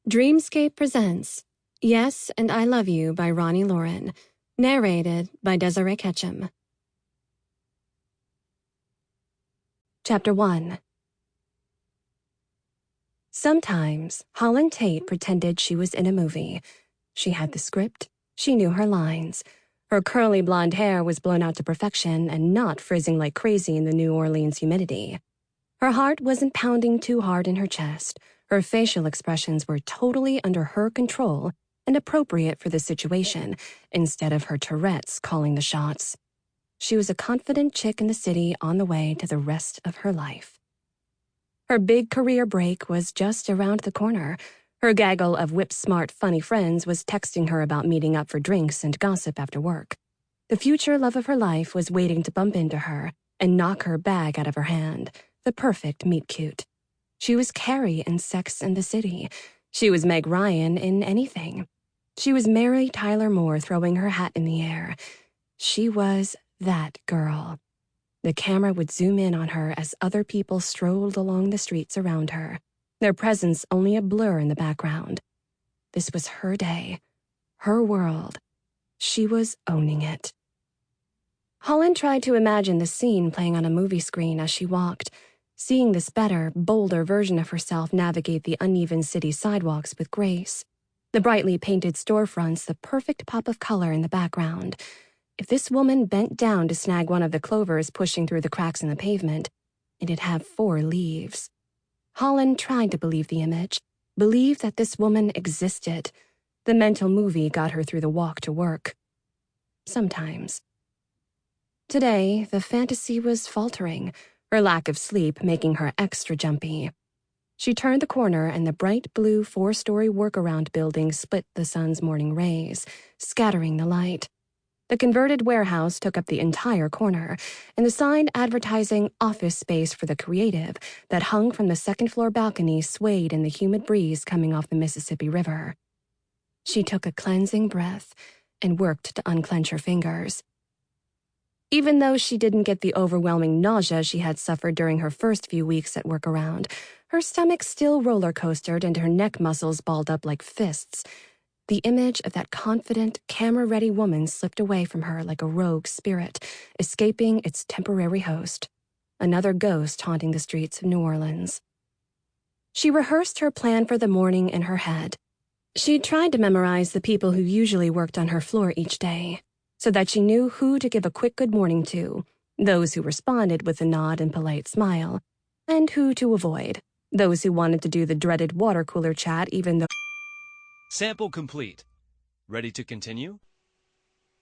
Dreamscape presents Yes and I Love You by Roni Loren, narrated by Desiree Ketchum. Chapter 1. Sometimes, Hollyn Tate pretended she was in a movie. She had the script, she knew her lines. Her curly blonde hair was blown out to perfection and not frizzing like crazy in the New Orleans humidity. Her heart wasn't pounding too hard in her chest. Her facial expressions were totally under her control and appropriate for the situation, instead of her Tourette's calling the shots. She was a confident chick in the city on the way to the rest of her life. Her big career break was just around the corner. Her gaggle of whip-smart, funny friends was texting her about meeting up for drinks and gossip after work. The future love of her life was waiting to bump into her and knock her bag out of her hand, the perfect meet-cute. She was Carrie in Sex and the City. She was Meg Ryan in anything. She was Mary Tyler Moore throwing her hat in the air. She was that girl. The camera would zoom in on her as other people strolled along the streets around her, their presence only a blur in the background. This was her day, her world. She was owning it. Hollyn tried to imagine the scene playing on a movie screen as she walked, seeing this better, bolder version of herself navigate the uneven city sidewalks with grace. The brightly painted storefronts, the perfect pop of color in the background. If this woman bent down to snag one of the clovers pushing through the cracks in the pavement, it'd have 4 leaves. Hollyn tried to believe the image, believe that this woman existed. The mental movie got her through the walk to work. Sometimes. Today, the fantasy was faltering, her lack of sleep making her extra jumpy. She turned the corner and the bright blue 4-story workaround building split the sun's morning rays, scattering the light. The converted warehouse took up the entire corner, and the sign advertising office space for the creative that hung from the second-floor balcony swayed in the humid breeze coming off the Mississippi River. She took a cleansing breath and worked to unclench her fingers. Even though she didn't get the overwhelming nausea she had suffered during her first few weeks at workaround, her stomach still roller-coastered and her neck muscles balled up like fists. The image of that confident, camera-ready woman slipped away from her like a rogue spirit, escaping its temporary host, another ghost haunting the streets of New Orleans. She rehearsed her plan for the morning in her head. She'd tried to memorize the people who usually worked on her floor each day, so that she knew who to give a quick good morning to, those who responded with a nod and polite smile, and who to avoid, those who wanted to do the dreaded water cooler chat even though... Sample complete. Ready to continue?